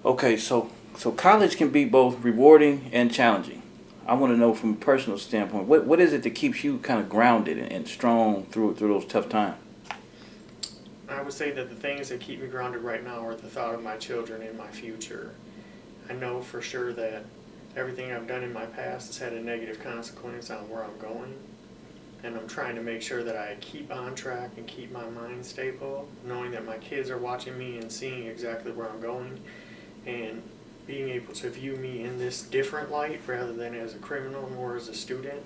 Okay, so college can be both rewarding and challenging. I want to know from a personal standpoint, what is it that keeps you kind of grounded and strong through those tough times? I would say that the things that keep me grounded right now are the thought of my children and my future. I know for sure that everything I've done in my past has had a negative consequence on where I'm going. And I'm trying to make sure that I keep on track and keep my mind stable, knowing that my kids are watching me and seeing exactly where I'm going, and being able to view me in this different light rather than as a criminal, more as a student.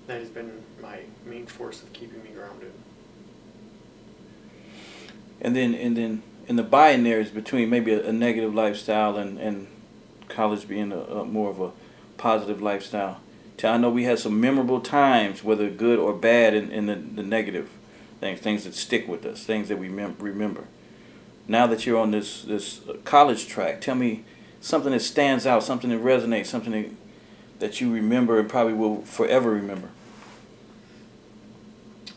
That has been my main force of keeping me grounded. And then in the binaries between maybe a negative lifestyle and college being a more of a positive lifestyle. I know we had some memorable times, whether good or bad, in the negative things that stick with us, things that we remember. Now that you're on this college track, tell me something that stands out, something that resonates, something that you remember and probably will forever remember.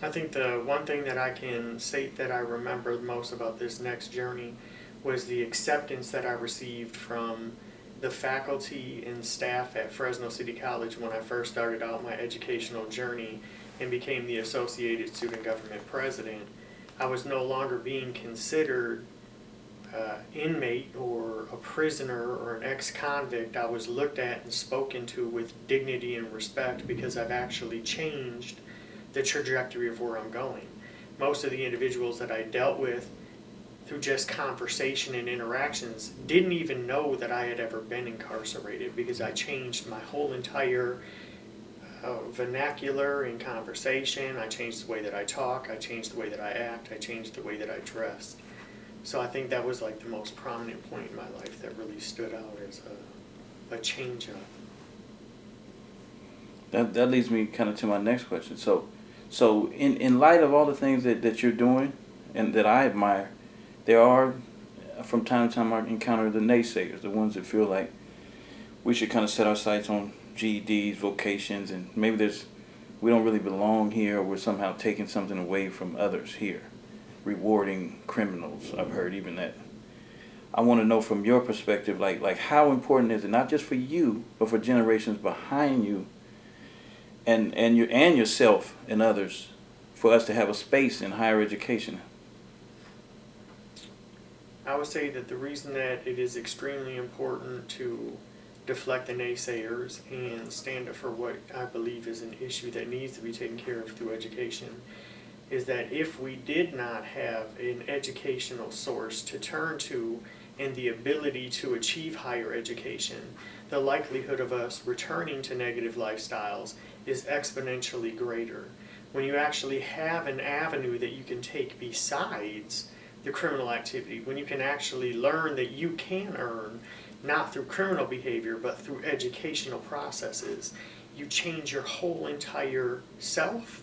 I think the one thing that I can say that I remember most about this next journey was the acceptance that I received from the faculty and staff at Fresno City College when I first started out my educational journey and became the Associated Student Government President. I was no longer being considered inmate or a prisoner or an ex-convict. I was looked at and spoken to with dignity and respect because I've actually changed the trajectory of where I'm going. Most of the individuals that I dealt with through just conversation and interactions didn't even know that I had ever been incarcerated because I changed my whole entire vernacular in conversation. I changed the way that I talk, I changed the way that I act, I changed the way that I dress. So I think that was like the most prominent point in my life that really stood out as a change up. That leads me kind of to my next question. So in light of all the things that you're doing and that I admire, there are from time to time I encounter the naysayers, the ones that feel like we should kind of set our sights on GEDs, vocations, and maybe we don't really belong here, or we're somehow taking something away from others here, rewarding criminals. I've heard even that. I want to know from your perspective, like how important is it, not just for you, but for generations behind you, and yourself and others, for us to have a space in higher education. I would say that the reason that it is extremely important to deflect the naysayers and stand up for what I believe is an issue that needs to be taken care of through education is that if we did not have an educational source to turn to and the ability to achieve higher education, the likelihood of us returning to negative lifestyles is exponentially greater. When you actually have an avenue that you can take besides the criminal activity, when you can actually learn that you can earn, not through criminal behavior, but through educational processes, you change your whole entire self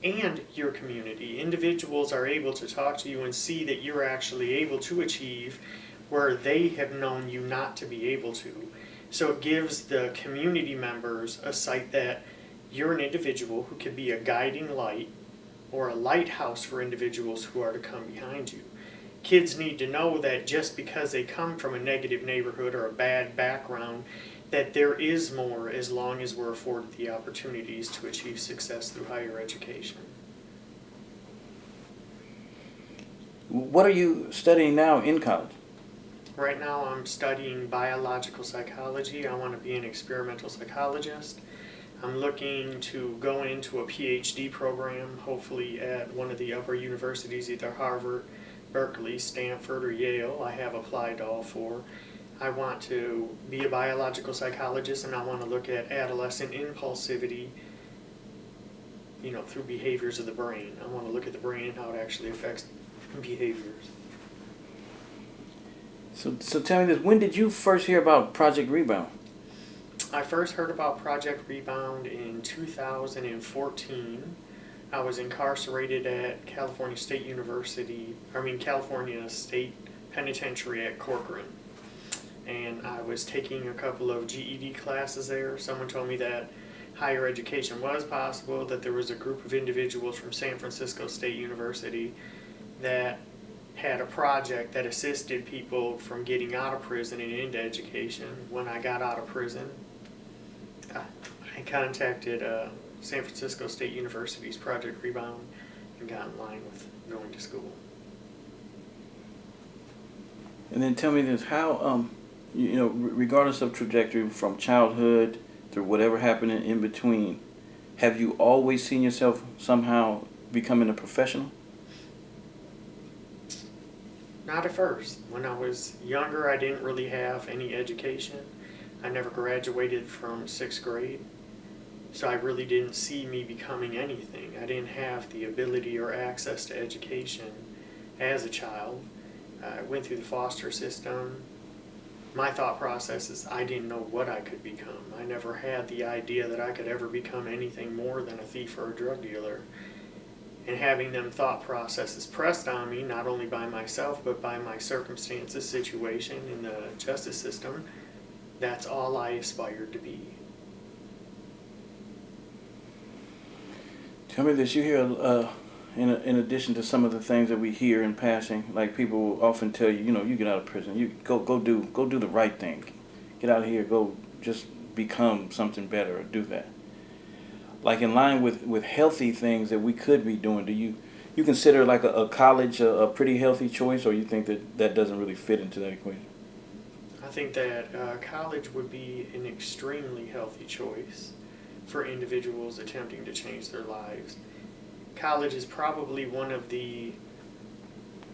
and your community. Individuals are able to talk to you and see that you're actually able to achieve where they have known you not to be able to. So it gives the community members a sight that you're an individual who can be a guiding light or a lighthouse for individuals who are to come behind you. Kids need to know that just because they come from a negative neighborhood or a bad background, that there is more as long as we're afforded the opportunities to achieve success through higher education. What are you studying now in college? Right now I'm studying biological psychology. I want to be an experimental psychologist. I'm looking to go into a PhD program, hopefully at one of the upper universities, either Harvard, Berkeley, Stanford, or Yale. I have applied to all four. I want to be a biological psychologist, and I want to look at adolescent impulsivity, through behaviors of the brain. I want to look at the brain and how it actually affects behaviors. So tell me this, when did you first hear about Project Rebound? I first heard about Project Rebound in 2014. I was incarcerated at California State Penitentiary at Corcoran. And I was taking a couple of GED classes there. Someone told me that higher education was possible, that there was a group of individuals from San Francisco State University that had a project that assisted people from getting out of prison and into education. When I got out of prison, I contacted San Francisco State University's Project Rebound and got in line with going to school. And then tell me this: how, regardless of trajectory from childhood through whatever happened in between, have you always seen yourself somehow becoming a professional? Not at first. When I was younger, I didn't really have any education. I never graduated from 6th grade, so I really didn't see me becoming anything. I didn't have the ability or access to education as a child. I went through the foster system. My thought process is I didn't know what I could become. I never had the idea that I could ever become anything more than a thief or a drug dealer. And having them thought processes pressed on me, not only by myself, but by my circumstances, situation in the justice system, that's all I aspired to be. Tell me this: you hear, in addition to some of the things that we hear in passing, like people will often tell you, you get out of prison, you go do the right thing, get out of here, go just become something better, or do that. Like in line with healthy things that we could be doing, do you consider like a college a pretty healthy choice, or you think that doesn't really fit into that equation? I think that college would be an extremely healthy choice for individuals attempting to change their lives. College is probably one of the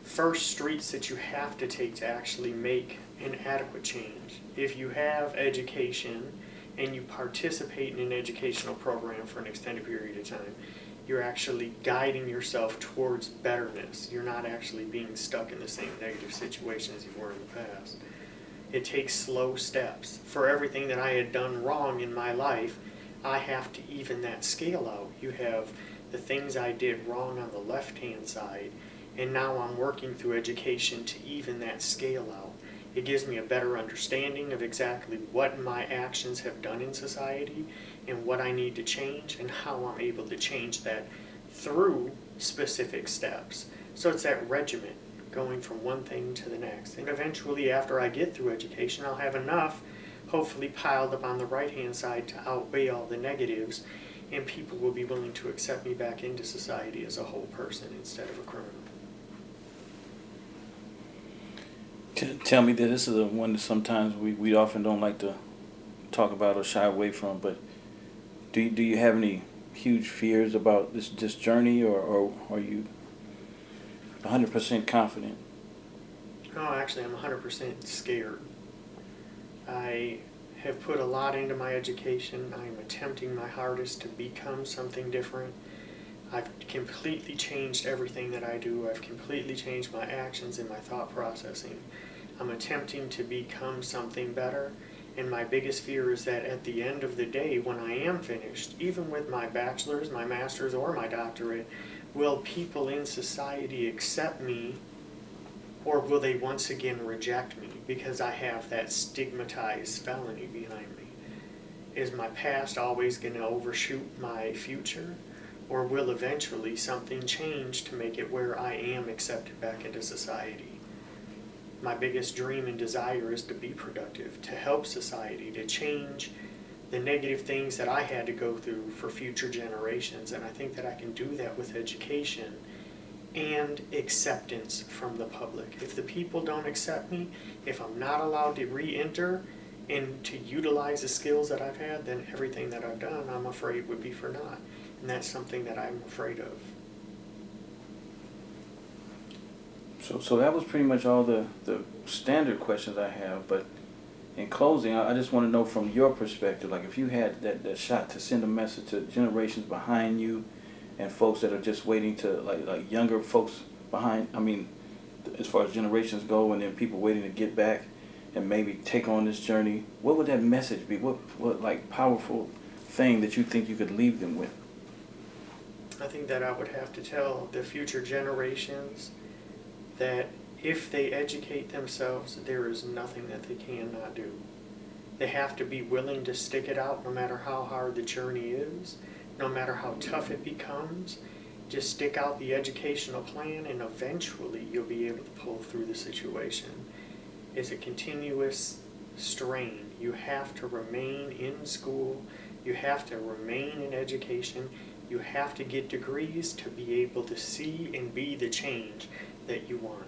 first streets that you have to take to actually make an adequate change. If you have education and you participate in an educational program for an extended period of time, you're actually guiding yourself towards betterness. You're not actually being stuck in the same negative situation as you were in the past. It takes slow steps. For everything that I had done wrong in my life, I have to even that scale out. You have the things I did wrong on the left-hand side, and now I'm working through education to even that scale out. It gives me a better understanding of exactly what my actions have done in society and what I need to change and how I'm able to change that through specific steps. So it's that regimen going from one thing to the next. And eventually, after I get through education, I'll have enough hopefully piled up on the right-hand side to outweigh all the negatives, and people will be willing to accept me back into society as a whole person instead of a criminal. Tell me that this is the one that sometimes we often don't like to talk about or shy away from, but do you have any huge fears about this journey, or are you 100% confident? No, actually, I'm 100% scared. I have put a lot into my education. I'm attempting my hardest to become something different. I've completely changed everything that I do. I've completely changed my actions and my thought processing. I'm attempting to become something better, and my biggest fear is that at the end of the day, when I am finished, even with my bachelor's, my master's, or my doctorate, will people in society accept me, or will they once again reject me because I have that stigmatized felony behind me? Is my past always going to overshoot my future? Or will eventually something change to make it where I am accepted back into society? My biggest dream and desire is to be productive, to help society, to change the negative things that I had to go through for future generations. And I think that I can do that with education and acceptance from the public. If the people don't accept me, if I'm not allowed to re-enter and to utilize the skills that I've had, then everything that I've done, I'm afraid, would be for naught. And that's something that I'm afraid of. So that was pretty much all the standard questions I have, but in closing, I just want to know from your perspective, like if you had that shot to send a message to generations behind you and folks that are just waiting to, like younger folks behind, I mean, as far as generations go, and then people waiting to get back and maybe take on this journey, what would that message be? What like powerful thing that you think you could leave them with? I think that I would have to tell the future generations that if they educate themselves, there is nothing that they cannot do. They have to be willing to stick it out no matter how hard the journey is, no matter how tough it becomes, Just stick out the educational plan and eventually you'll be able to pull through the situation. It's a continuous strain. You have to remain in school. You have to remain in education. You have to get degrees to be able to see and be the change that you want.